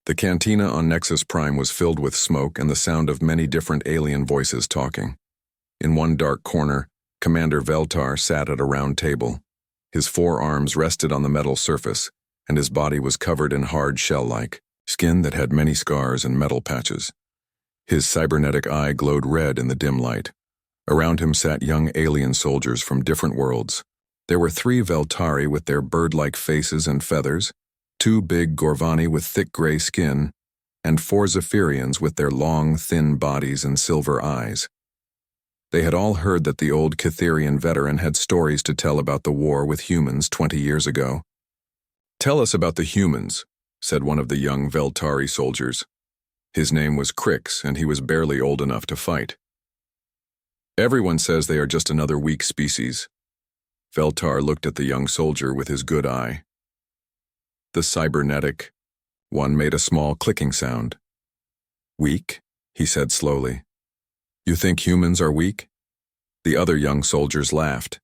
The cantina on Nexus Prime was filled with smoke and the sound of many different alien voices talking. In one dark corner, Commander Veltar sat at a round table. His forearms rested on the metal surface, and his body was covered in hard shell-like skin that had many scars and metal patches. His cybernetic eye glowed red in the dim light. Around him sat young alien soldiers from different worlds. There were 3 Veltari with their bird-like faces and feathers, 2 big Gorvani with thick gray skin, and 4 Zephyrians with their long, thin bodies and silver eyes. They had all heard that the old Catherian veteran had stories to tell about the war with humans 20 years ago. "Tell us about the humans," said one of the young Veltari soldiers. His name was Crix, and he was barely old enough to fight. "Everyone says they are just another weak species." Veltar looked at the young soldier with his good eye. "The cybernetic." One made a small clicking sound. "Weak?" he said slowly. "You think humans are weak?" The other young soldiers laughed.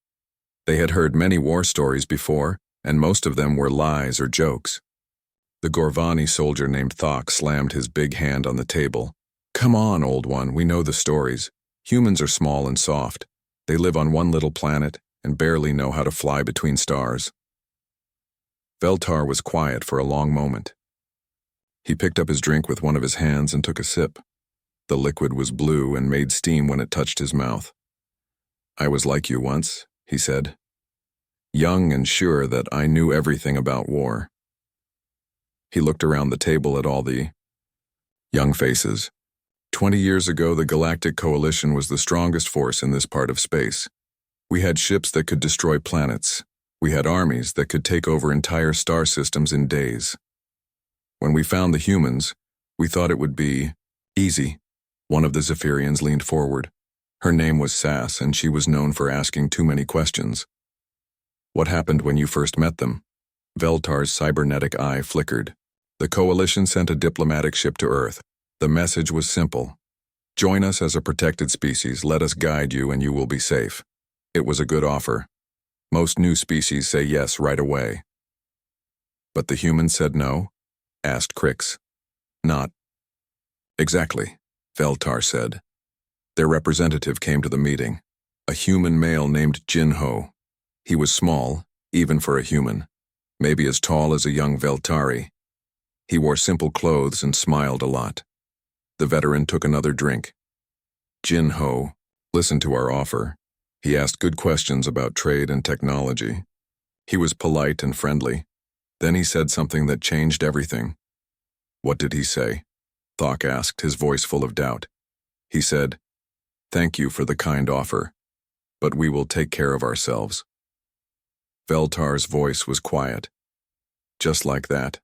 They had heard many war stories before, and most of them were lies or jokes. The Gorvani soldier named Thok slammed his big hand on the table. "Come on, old one, we know the stories. Humans are small and soft. They live on one little planet and barely know how to fly between stars." Veltar was quiet for a long moment. He picked up his drink with one of his hands and took a sip. The liquid was blue and made steam when it touched his mouth. "I was like you once," he said. "Young and sure that I knew everything about war." He looked around the table at all the young faces. 20 years ago, the Galactic Coalition was the strongest force in this part of space. We had ships that could destroy planets. We had armies that could take over entire star systems in days. When we found the humans, we thought it would be easy. One of the Zephyrians leaned forward. Her name was Sass, and she was known for asking too many questions. "What happened when you first met them?" Veltar's cybernetic eye flickered. "The Coalition sent a diplomatic ship to Earth. The message was simple. Join us as a protected species, let us guide you, and you will be safe. It was a good offer. Most new species say yes right away." "But the humans said no?" asked Crix. "Not exactly," Veltar said. Their representative came to the meeting, a human male named Jinho. He was small, even for a human, maybe as tall as a young Veltari. He wore simple clothes and smiled a lot. The veteran took another drink. "Jinho listened to our offer. He asked good questions about trade and technology. He was polite and friendly. Then he said something that changed everything." "What did he say?" Thok asked, his voice full of doubt. "He said, 'Thank you for the kind offer, but we will take care of ourselves.'" Veltar's voice was quiet. Just like that.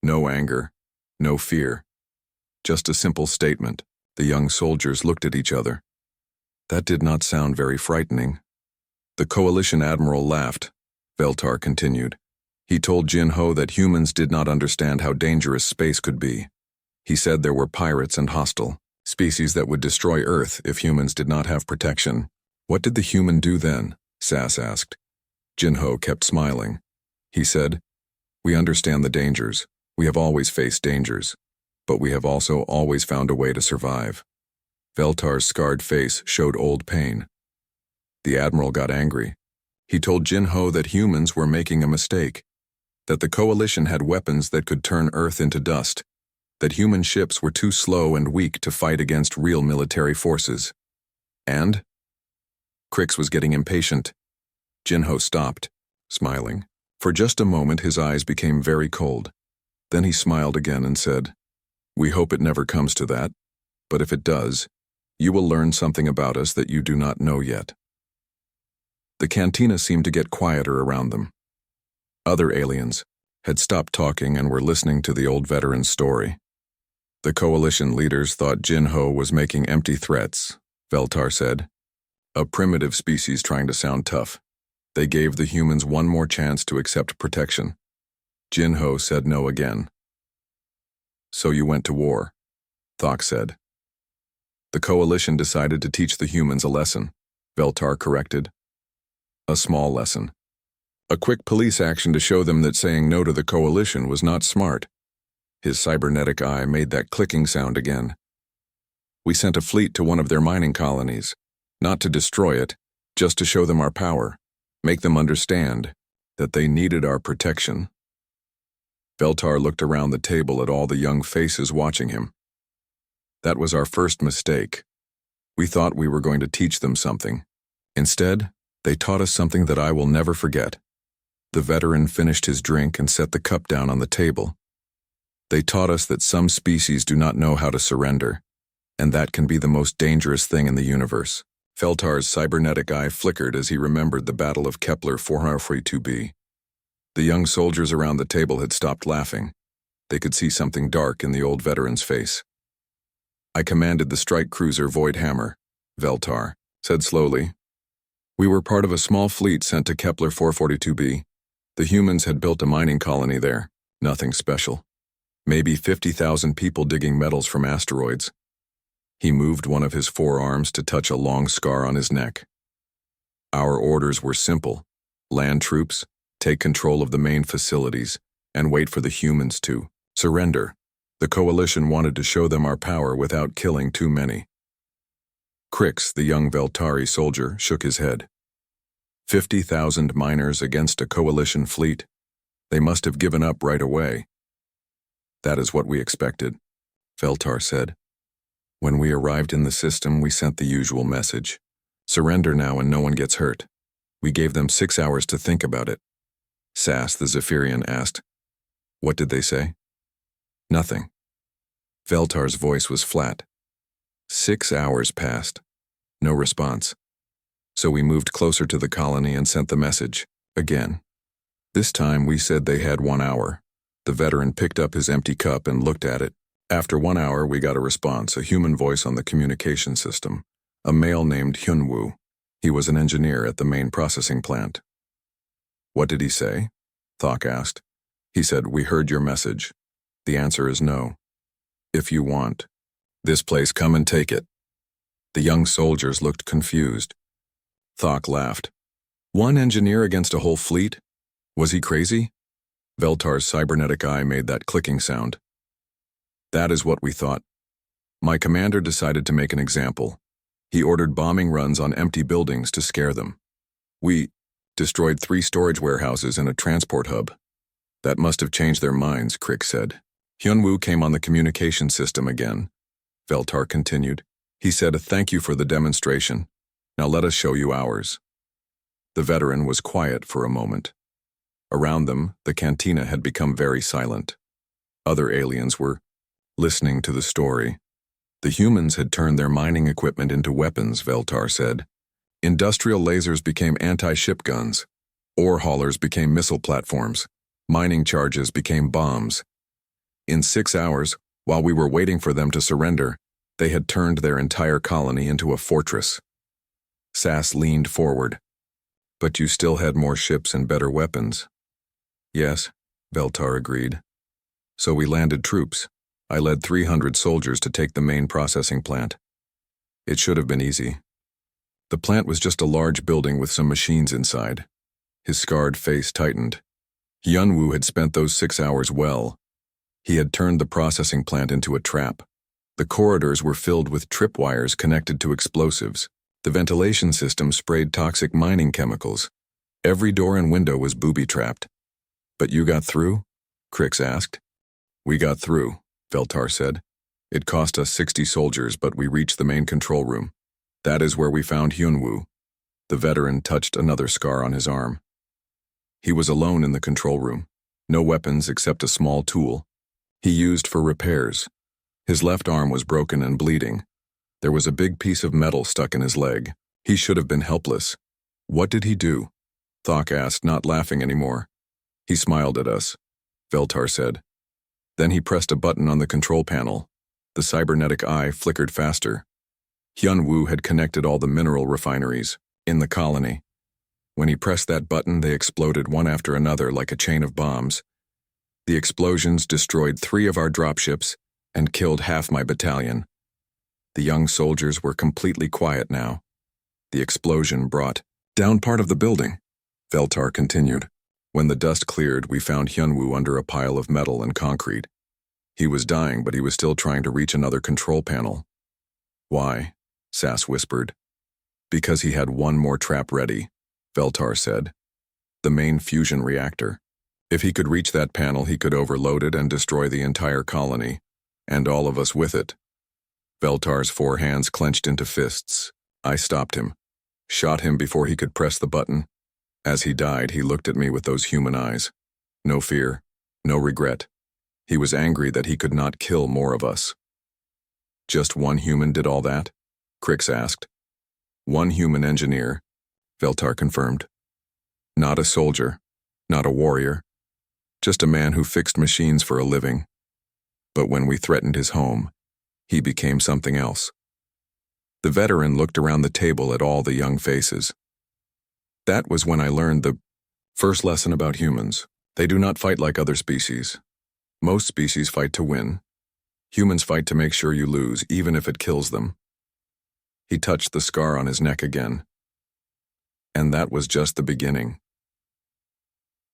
No anger, no fear. Just a simple statement. The young soldiers looked at each other. That did not sound very frightening. The Coalition Admiral laughed. Veltar continued. He told Jinho that humans did not understand how dangerous space could be. He said there were pirates and hostile species that would destroy Earth if humans did not have protection. "What did the human do then?" Sass asked. Jinho kept smiling. He said, "We understand the dangers. We have always faced dangers. But we have also always found a way to survive." Veltar's scarred face showed old pain. The Admiral got angry. He told Jinho that humans were making a mistake, that the Coalition had weapons that could turn Earth into dust, that human ships were too slow and weak to fight against real military forces. And? Crix was getting impatient. Jinho stopped, smiling. For just a moment his eyes became very cold. Then he smiled again and said, "We hope it never comes to that, but if it does, you will learn something about us that you do not know yet." The cantina seemed to get quieter around them. Other aliens had stopped talking and were listening to the old veteran's story. The Coalition leaders thought Jinho was making empty threats, Veltar said. A primitive species trying to sound tough. They gave the humans one more chance to accept protection. Jinho said no again. "So you went to war," Thok said. "The Coalition decided to teach the humans a lesson," Veltar corrected. "A small lesson. A quick police action to show them that saying no to the Coalition was not smart." His cybernetic eye made that clicking sound again. We sent a fleet to one of their mining colonies, not to destroy it, just to show them our power, make them understand that they needed our protection. Veltar looked around the table at all the young faces watching him. That was our first mistake. We thought we were going to teach them something. Instead, they taught us something that I will never forget. The veteran finished his drink and set the cup down on the table. They taught us that some species do not know how to surrender, and that can be the most dangerous thing in the universe. Veltar's cybernetic eye flickered as he remembered the Battle of Kepler 442b. The young soldiers around the table had stopped laughing. They could see something dark in the old veteran's face. I commanded the strike cruiser Void Hammer, Veltar said slowly. We were part of a small fleet sent to Kepler 442b. The humans had built a mining colony there, nothing special. Maybe 50,000 people digging metals from asteroids. He moved one of his forearms to touch a long scar on his neck. Our orders were simple. Land troops, take control of the main facilities, and wait for the humans to surrender. The coalition wanted to show them our power without killing too many. Crix, the young Veltari soldier, shook his head. 50,000 miners against a coalition fleet. They must have given up right away. That is what we expected, Veltar said. When we arrived in the system, we sent the usual message. Surrender now and no one gets hurt. We gave them 6 hours to think about it. Sass, the Zephyrian, asked, "What did they say?" "Nothing." Veltar's voice was flat. 6 hours passed. No response. So we moved closer to the colony and sent the message, again. This time we said they had 1 hour. The veteran picked up his empty cup and looked at it. After 1 hour, we got a response, a human voice on the communication system, a male named Hyunwoo. He was an engineer at the main processing plant. "What did he say?" Thok asked. "He said, 'We heard your message. The answer is no. If you want this place, come and take it.'" The young soldiers looked confused. Thok laughed. "One engineer against a whole fleet? Was he crazy?" Veltar's cybernetic eye made that clicking sound. "That is what we thought. My commander decided to make an example. He ordered bombing runs on empty buildings to scare them. We destroyed 3 storage warehouses and a transport hub. That must have changed their minds," Crick said. Hyunwoo came on the communication system again. Veltar continued. He said, "Thank you for the demonstration. Now let us show you ours." The veteran was quiet for a moment. Around them, the cantina had become very silent. Other aliens were listening to the story. The humans had turned their mining equipment into weapons, Veltar said. Industrial lasers became anti-ship guns. Ore haulers became missile platforms. Mining charges became bombs. In 6 hours, while we were waiting for them to surrender, they had turned their entire colony into a fortress. Sass leaned forward. "But you still had more ships and better weapons." "Yes," Veltar agreed. "So we landed troops. I led 300 soldiers to take the main processing plant. It should have been easy. The plant was just a large building with some machines inside." His scarred face tightened. Hyunwoo had spent those 6 hours well. He had turned the processing plant into a trap. The corridors were filled with tripwires connected to explosives. The ventilation system sprayed toxic mining chemicals. Every door and window was booby-trapped. "But you got through?" Crix asked. "We got through," Veltar said. "It cost us 60 soldiers, but we reached the main control room. That is where we found Hyunwoo." The veteran touched another scar on his arm. He was alone in the control room. No weapons except a small tool he used for repairs. His left arm was broken and bleeding. There was a big piece of metal stuck in his leg. He should have been helpless. "What did he do?" Thok asked, not laughing anymore. "He smiled at us," Veltar said. Then he pressed a button on the control panel. The cybernetic eye flickered faster. Hyunwoo had connected all the mineral refineries in the colony. When he pressed that button, they exploded one after another like a chain of bombs. The explosions destroyed 3 of our dropships and killed half my battalion. The young soldiers were completely quiet now. The explosion brought down part of the building, Veltar continued. When the dust cleared, we found Hyunwoo under a pile of metal and concrete. He was dying, but he was still trying to reach another control panel. Why? Sass whispered. Because he had one more trap ready, Veltar said. The main fusion reactor. If he could reach that panel, he could overload it and destroy the entire colony, and all of us with it. Veltar's 4 hands clenched into fists. I stopped him, shot him before he could press the button. As he died, he looked at me with those human eyes. No fear, no regret. He was angry that he could not kill more of us. Just one human did all that? Crix asked. One human engineer, Veltar confirmed. Not a soldier, not a warrior, just a man who fixed machines for a living. But when we threatened his home, he became something else. The veteran looked around the table at all the young faces. That was when I learned the first lesson about humans. They do not fight like other species. Most species fight to win. Humans fight to make sure you lose, even if it kills them. He touched the scar on his neck again. And that was just the beginning.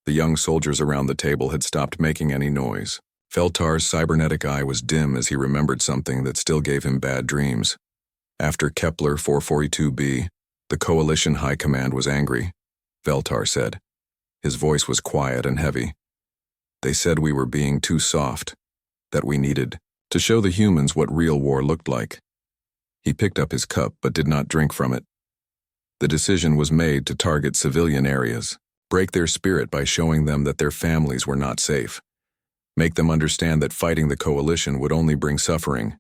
The young soldiers around the table had stopped making any noise. Veltar's cybernetic eye was dim as he remembered something that still gave him bad dreams. After Kepler 442b, the Coalition High Command was angry, Veltar said. His voice was quiet and heavy. They said we were being too soft, that we needed to show the humans what real war looked like. He picked up his cup but did not drink from it. The decision was made to target civilian areas, break their spirit by showing them that their families were not safe, make them understand that fighting the coalition would only bring suffering.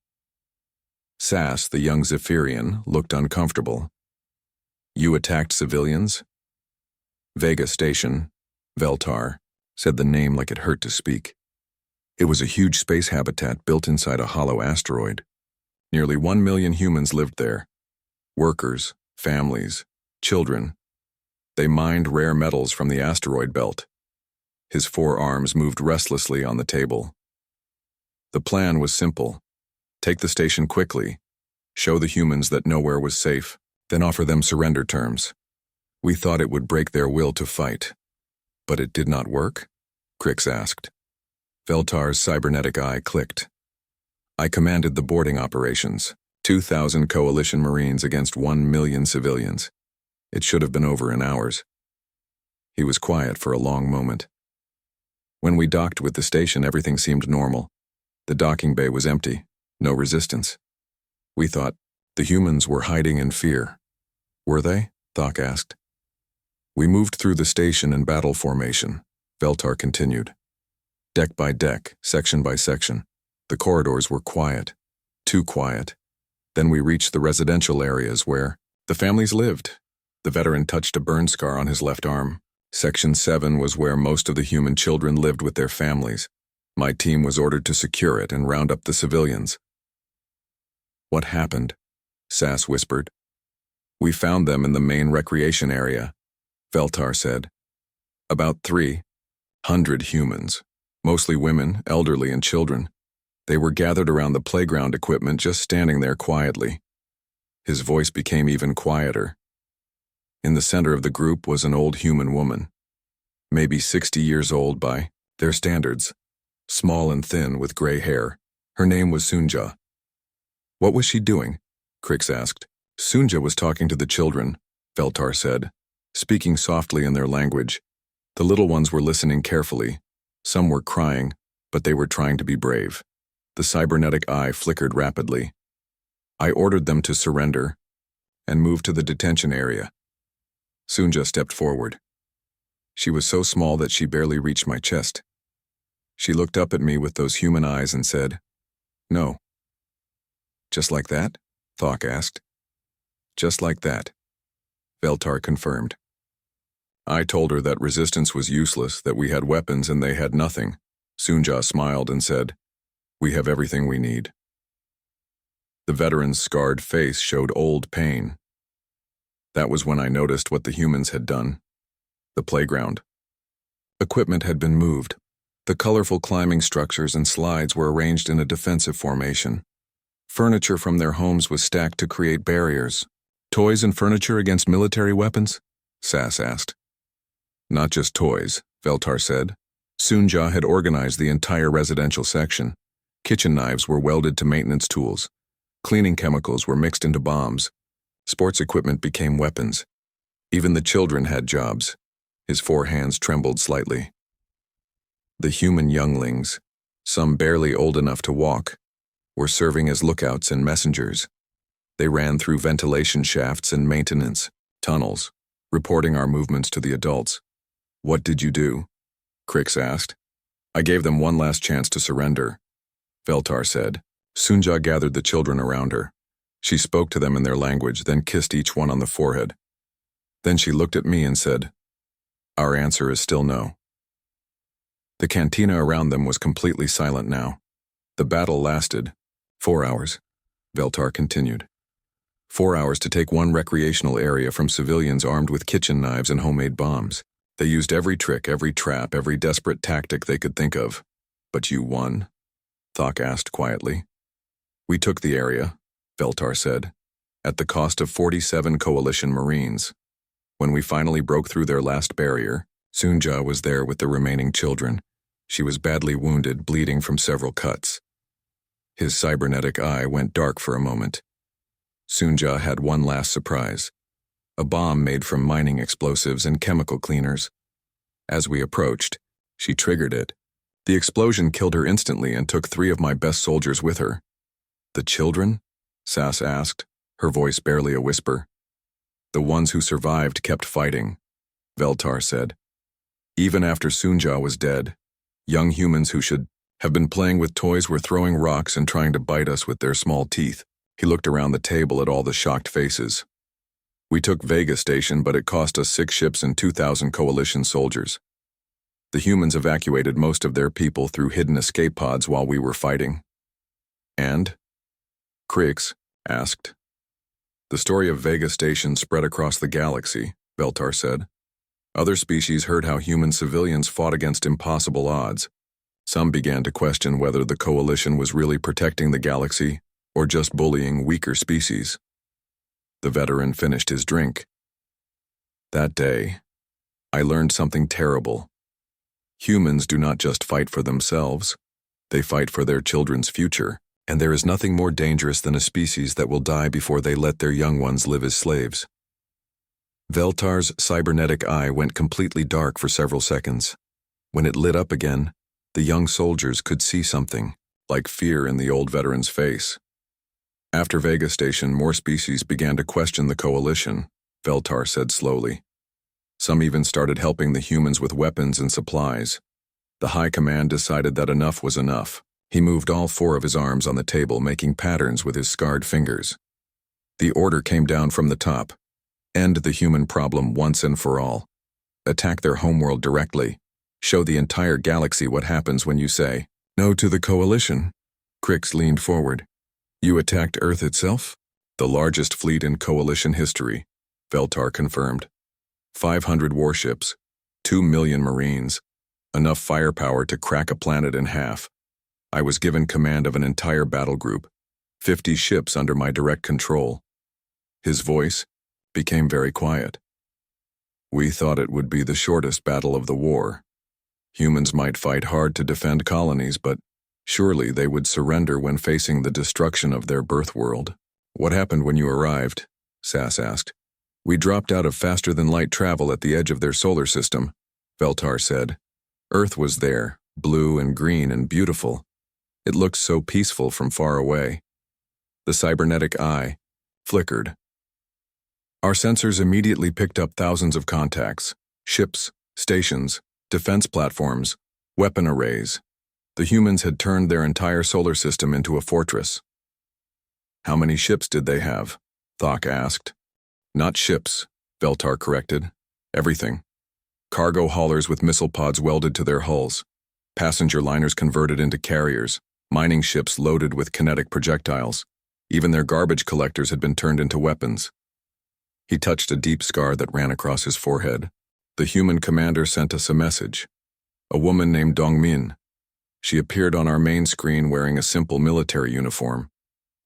Sass, the young Zephyrian, looked uncomfortable. You attacked civilians? Vega Station, Veltar, said the name like it hurt to speak. It was a huge space habitat built inside a hollow asteroid. Nearly 1 million humans lived there. Workers, families, children. They mined rare metals from the asteroid belt. His 4 arms moved restlessly on the table. The plan was simple. Take the station quickly, show the humans that nowhere was safe, then offer them surrender terms. We thought it would break their will to fight. But it did not work? Crix asked. Veltar's cybernetic eye clicked. I commanded the boarding operations, 2,000 coalition Marines against 1 million civilians. It should have been over in hours. He was quiet for a long moment. When we docked with the station, everything seemed normal. The docking bay was empty, no resistance. We thought the humans were hiding in fear. Were they? Thok asked. We moved through the station in battle formation, Veltar continued. Deck by deck, section by section. The corridors were quiet, too quiet. Then we reached the residential areas where the families lived. The veteran touched a burn scar on his left arm. Section 7 was where most of the human children lived with their families. My team was ordered to secure it and round up the civilians. What happened? Sass whispered. We found them in the main recreation area, Veltar said. About 300 humans, mostly women, elderly, and children. They were gathered around the playground equipment, just standing there quietly. His voice became even quieter. In the center of the group was an old human woman, maybe 60 years old by their standards, small and thin with gray hair. Her name was Sunja. What was she doing? Crix asked. Sunja was talking to the children, Veltar said, speaking softly in their language. The little ones were listening carefully. Some were crying, but they were trying to be brave. The cybernetic eye flickered rapidly. I ordered them to surrender and move to the detention area. Sunja stepped forward. She was so small that she barely reached my chest. She looked up at me with those human eyes and said, No. Just like that? Thok asked. Just like that, Veltar confirmed. I told her that resistance was useless, that we had weapons and they had nothing. Sunja smiled and said, We have everything we need. The veteran's scarred face showed old pain. That was when I noticed what the humans had done. The playground. Equipment had been moved. The colorful climbing structures and slides were arranged in a defensive formation. Furniture from their homes was stacked to create barriers. Toys and furniture against military weapons? Sass asked. Not just toys, Veltar said. Sunja had organized the entire residential section. Kitchen knives were welded to maintenance tools. Cleaning chemicals were mixed into bombs. Sports equipment became weapons. Even the children had jobs. His 4 hands trembled slightly. The human younglings, some barely old enough to walk, were serving as lookouts and messengers. They ran through ventilation shafts and maintenance tunnels, reporting our movements to the adults. "What did you do?" Crix asked. "I gave them one last chance to surrender," Veltar said. Sunja gathered the children around her. She spoke to them in their language, then kissed each one on the forehead. Then she looked at me and said, "Our answer is still no." The cantina around them was completely silent now. The battle lasted 4 hours, Veltar continued. 4 hours to take one recreational area from civilians armed with kitchen knives and homemade bombs. They used every trick, every trap, every desperate tactic they could think of. "But you won?" Thok asked quietly. "We took the area," Veltar said, "at the cost of 47 coalition Marines. When we finally broke through their last barrier, Sunja was there with the remaining children. She was badly wounded, bleeding from several cuts." His cybernetic eye went dark for a moment. Sunja had one last surprise. A bomb made from mining explosives and chemical cleaners. As we approached, she triggered it. The explosion killed her instantly and took 3 of my best soldiers with her. "The children?" Sass asked, her voice barely a whisper. "The ones who survived kept fighting," Veltar said. "Even after Sunja was dead, young humans who should have been playing with toys were throwing rocks and trying to bite us with their small teeth." He looked around the table at all the shocked faces. "We took Vega Station, but it cost us 6 ships and 2,000 coalition soldiers. The humans evacuated most of their people through hidden escape pods while we were fighting." "And?" Crix asked. "The story of Vega Station spread across the galaxy," Veltar said. "Other species heard how human civilians fought against impossible odds. Some began to question whether the coalition was really protecting the galaxy or just bullying weaker species." The veteran finished his drink. "That day, I learned something terrible. Humans do not just fight for themselves. They fight for their children's future, and there is nothing more dangerous than a species that will die before they let their young ones live as slaves." Veltar's cybernetic eye went completely dark for several seconds. When it lit up again, the young soldiers could see something, like fear in the old veteran's face. "After Vega Station, more species began to question the coalition," Veltar said slowly. "Some even started helping the humans with weapons and supplies. The High Command decided that enough was enough." He moved all 4 of his arms on the table, making patterns with his scarred fingers. "The order came down from the top. End the human problem once and for all. Attack their homeworld directly. Show the entire galaxy what happens when you say no to the coalition." Crix leaned forward. "You attacked Earth itself?" "The largest fleet in coalition history," Veltar confirmed. 500 warships, 2 million Marines, enough firepower to crack a planet in half. I was given command of an entire battle group, 50 ships under my direct control. His voice became very quiet. "We thought it would be the shortest battle of the war. Humans might fight hard to defend colonies, but surely they would surrender when facing the destruction of their birth world." "What happened when you arrived?" Sass asked. "We dropped out of faster-than-light travel at the edge of their solar system," Veltar said. "Earth was there, blue and green and beautiful. It looked so peaceful from far away." The cybernetic eye flickered. "Our sensors immediately picked up thousands of contacts, ships, stations, defense platforms, weapon arrays. The humans had turned their entire solar system into a fortress." "How many ships did they have?" Thok asked. "Not ships," Veltar corrected. "Everything. Cargo haulers with missile pods welded to their hulls, passenger liners converted into carriers, mining ships loaded with kinetic projectiles. Even their garbage collectors had been turned into weapons." He touched a deep scar that ran across his forehead. "The human commander sent us a message. A woman named Dongmin. She appeared on our main screen wearing a simple military uniform.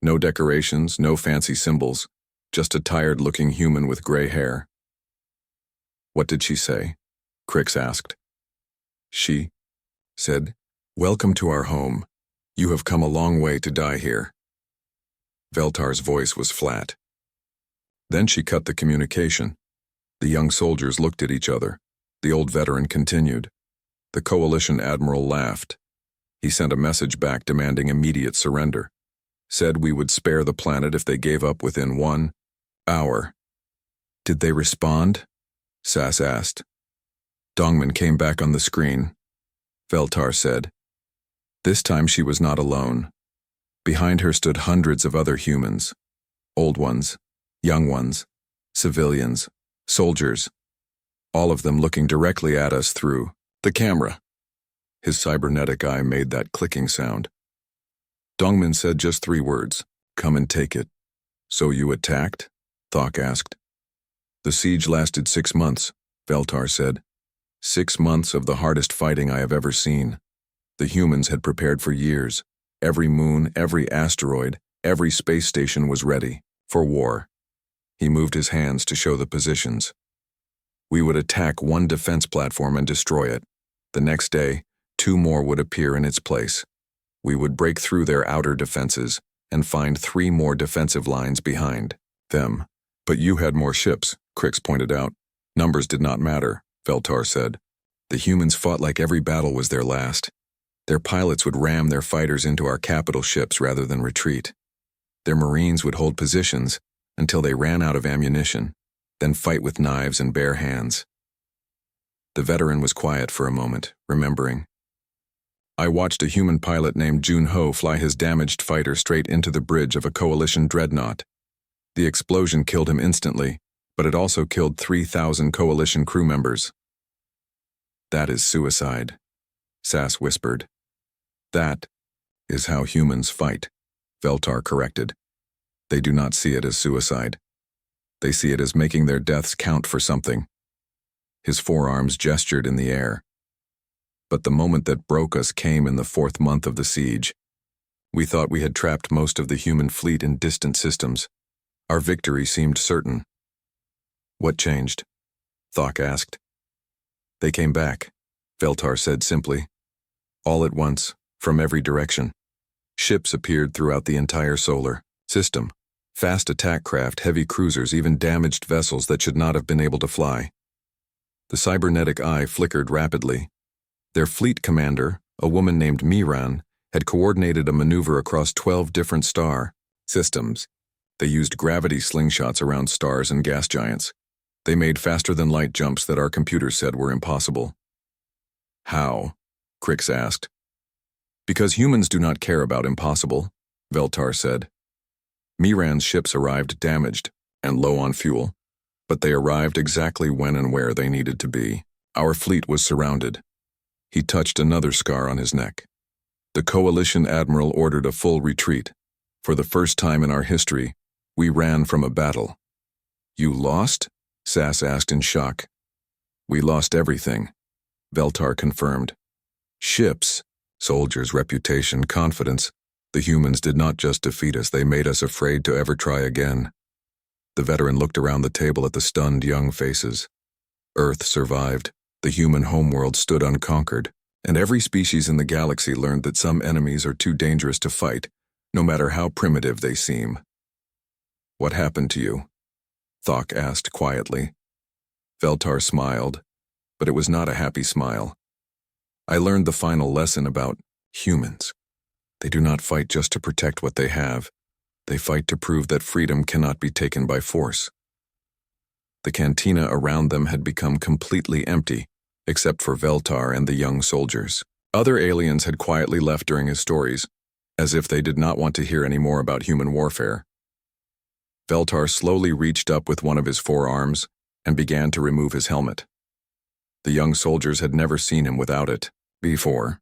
No decorations, no fancy symbols, just a tired-looking human with gray hair." "What did she say?" Crix asked. "She said, 'Welcome to our home. You have come a long way to die here. Veltar's voice was flat. Then she cut the communication. The young soldiers looked at each other. The old veteran continued. The Coalition admiral laughed. He sent a message back demanding immediate surrender. Said we would spare the planet if they gave up within 1 hour. Did they respond? Sass asked. Dongman came back on the screen. Veltar said. This time she was not alone. Behind her stood hundreds of other humans. Old ones, young ones, civilians, soldiers. All of them looking directly at us through the camera. His cybernetic eye made that clicking sound. Dongman said just 3 words. Come and take it. So you attacked? Thok asked. The siege lasted 6 months, Veltar said. 6 months of the hardest fighting I have ever seen. The humans had prepared for years. Every moon, every asteroid, every space station was ready for war. He moved his hands to show the positions. We would attack one defense platform and destroy it. The next day, 2 more would appear in its place. We would break through their outer defenses and find 3 more defensive lines behind them. But you had more ships, Crix pointed out. Numbers did not matter, Veltar said. The humans fought like every battle was their last. Their pilots would ram their fighters into our capital ships rather than retreat. Their marines would hold positions until they ran out of ammunition, then fight with knives and bare hands. The veteran was quiet for a moment, remembering. I watched a human pilot named Jun Ho fly his damaged fighter straight into the bridge of a Coalition dreadnought. The explosion killed him instantly, but it also killed 3,000 Coalition crew members. That is suicide, Sass whispered. That is how humans fight, Veltar corrected. They do not see it as suicide. They see it as making their deaths count for something. His forearms gestured in the air. But the moment that broke us came in the 4th month of the siege. We thought we had trapped most of the human fleet in distant systems. Our victory seemed certain. What changed? Thok asked. They came back, Veltar said simply. All at once, from every direction. Ships appeared throughout the entire solar system. Fast attack craft, heavy cruisers, even damaged vessels that should not have been able to fly. The cybernetic eye flickered rapidly. Their fleet commander, a woman named Miran, had coordinated a maneuver across 12 different star systems. They used gravity slingshots around stars and gas giants. They made faster-than-light jumps that our computers said were impossible. How? Crix asked. Because humans do not care about impossible, Veltar said. Miran's ships arrived damaged and low on fuel, but they arrived exactly when and where they needed to be. Our fleet was surrounded. He touched another scar on his neck. The Coalition admiral ordered a full retreat. For the first time in our history, we ran from a battle. You lost? Sass asked in shock. We lost everything, Veltar confirmed. Ships, soldiers, reputation, confidence. The humans did not just defeat us, they made us afraid to ever try again. The veteran looked around the table at the stunned young faces. Earth survived. The human homeworld stood unconquered, and every species in the galaxy learned that some enemies are too dangerous to fight, no matter how primitive they seem. What happened to you? Thok asked quietly. Veltar smiled, but it was not a happy smile. I learned the final lesson about humans. They do not fight just to protect what they have. They fight to prove that freedom cannot be taken by force. The cantina around them had become completely empty, except for Veltar and the young soldiers. Other aliens had quietly left during his stories, as if they did not want to hear any more about human warfare. Veltar slowly reached up with one of his forearms and began to remove his helmet. The young soldiers had never seen him without it before.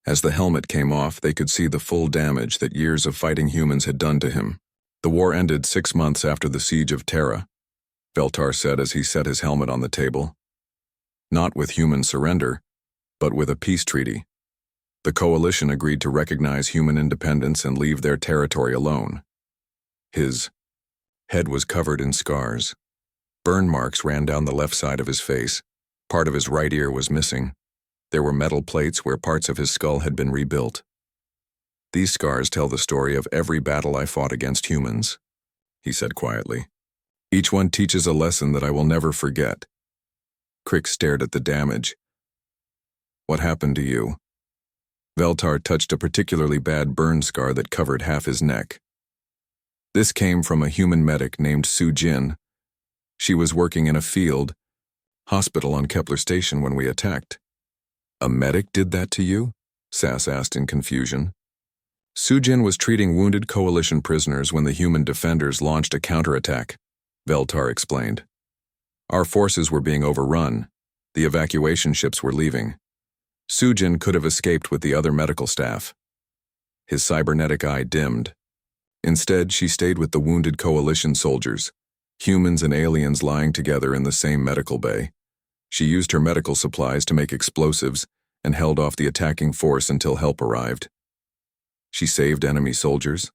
As the helmet came off, they could see the full damage that years of fighting humans had done to him. The war ended 6 months after the siege of Terra, Veltar said as he set his helmet on the table. Not with human surrender, but with a peace treaty. The Coalition agreed to recognize human independence and leave their territory alone. His head was covered in scars. Burn marks ran down the left side of his face. Part of his right ear was missing. There were metal plates where parts of his skull had been rebuilt. These scars tell the story of every battle I fought against humans, he said quietly. Each one teaches a lesson that I will never forget. Crick stared at the damage. What happened to you? Veltar touched a particularly bad burn scar that covered half his neck. This came from a human medic named Su Jin. She was working in a field hospital on Kepler Station when we attacked. A medic did that to you? Sass asked in confusion. Su Jin was treating wounded coalition prisoners when the human defenders launched a counterattack, Veltar explained. Our forces were being overrun. The evacuation ships were leaving. Su Jin could have escaped with the other medical staff. His cybernetic eye dimmed. Instead, she stayed with the wounded coalition soldiers, humans and aliens lying together in the same medical bay. She used her medical supplies to make explosives and held off the attacking force until help arrived. She saved enemy soldiers?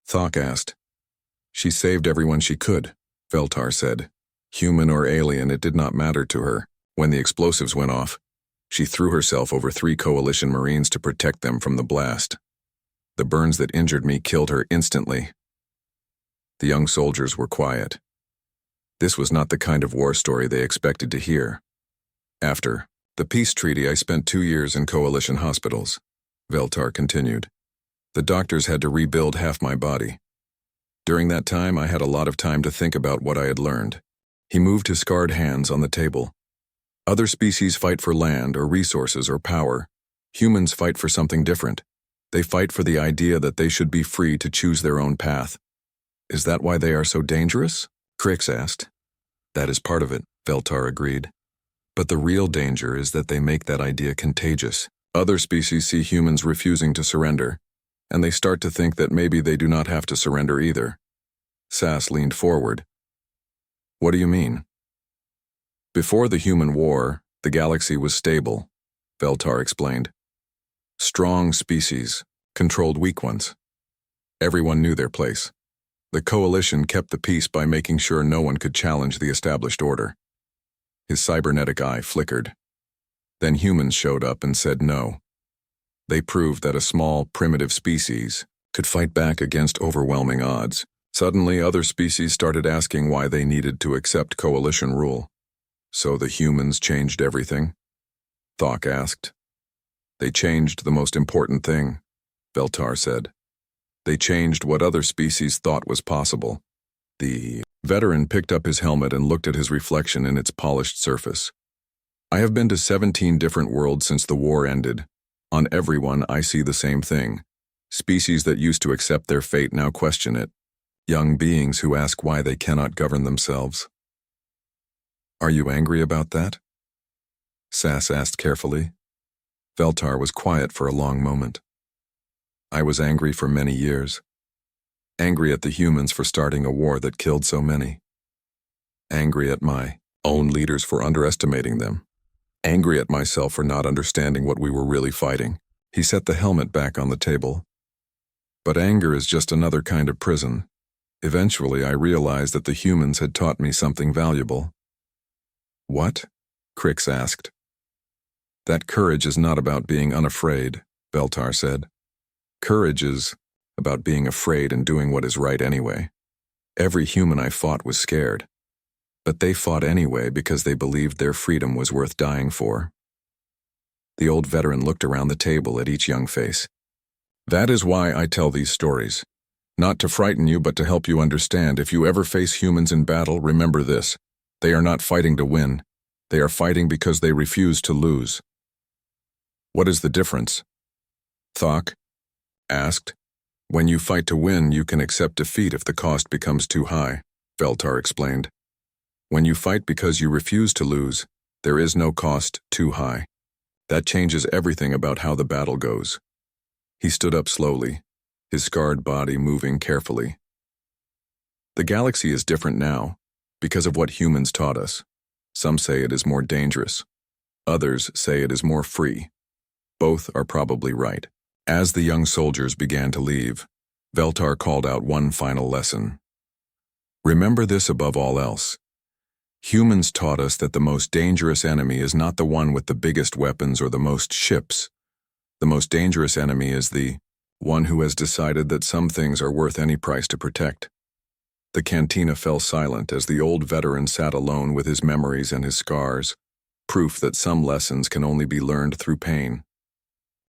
Thok asked. She saved everyone she could, Veltar said. Human or alien, it did not matter to her. When the explosives went off, she threw herself over 3 coalition Marines to protect them from the blast. The burns that injured me killed her instantly. The young soldiers were quiet. This was not the kind of war story they expected to hear. After the peace treaty, I spent 2 years in coalition hospitals, Veltar continued. The doctors had to rebuild half my body. During that time, I had a lot of time to think about what I had learned. He moved his scarred hands on the table. Other species fight for land or resources or power. Humans fight for something different. They fight for the idea that they should be free to choose their own path. Is that why they are so dangerous? Crix asked. That is part of it, Veltar agreed. But the real danger is that they make that idea contagious. Other species see humans refusing to surrender, and they start to think that maybe they do not have to surrender either. Sass leaned forward. What do you mean? Before the human war, the galaxy was stable, Veltar explained. Strong species controlled weak ones. Everyone knew their place. The coalition kept the peace by making sure no one could challenge the established order. His cybernetic eye flickered. Then humans showed up and said no. They proved that a small, primitive species could fight back against overwhelming odds. Suddenly, other species started asking why they needed to accept coalition rule. So the humans changed everything? Thok asked. They changed the most important thing, Veltar said. They changed what other species thought was possible. The veteran picked up his helmet and looked at his reflection in its polished surface. I have been to 17 different worlds since the war ended. On every one, I see the same thing. Species that used to accept their fate now question it. Young beings who ask why they cannot govern themselves. Are you angry about that? Sass asked carefully. Veltar was quiet for a long moment. I was angry for many years. Angry at the humans for starting a war that killed so many. Angry at my own leaders for underestimating them. Angry at myself for not understanding what we were really fighting. He set the helmet back on the table. But anger is just another kind of prison. Eventually, I realized that the humans had taught me something valuable. What? Crix asked. That courage is not about being unafraid, Veltar said. Courage is about being afraid and doing what is right anyway. Every human I fought was scared. But they fought anyway because they believed their freedom was worth dying for. The old veteran looked around the table at each young face. That is why I tell these stories. Not to frighten you, but to help you understand. If you ever face humans in battle, remember this. They are not fighting to win. They are fighting because they refuse to lose. What is the difference? Thok asked. When you fight to win, you can accept defeat if the cost becomes too high, Veltar explained. When you fight because you refuse to lose, there is no cost too high. That changes everything about how the battle goes. He stood up slowly, his scarred body moving carefully. The galaxy is different now, because of what humans taught us. Some say it is more dangerous. Others say it is more free. Both are probably right. As the young soldiers began to leave, Veltar called out one final lesson. Remember this above all else. Humans taught us that the most dangerous enemy is not the one with the biggest weapons or the most ships. The most dangerous enemy is the one who has decided that some things are worth any price to protect. The cantina fell silent as the old veteran sat alone with his memories and his scars, proof that some lessons can only be learned through pain.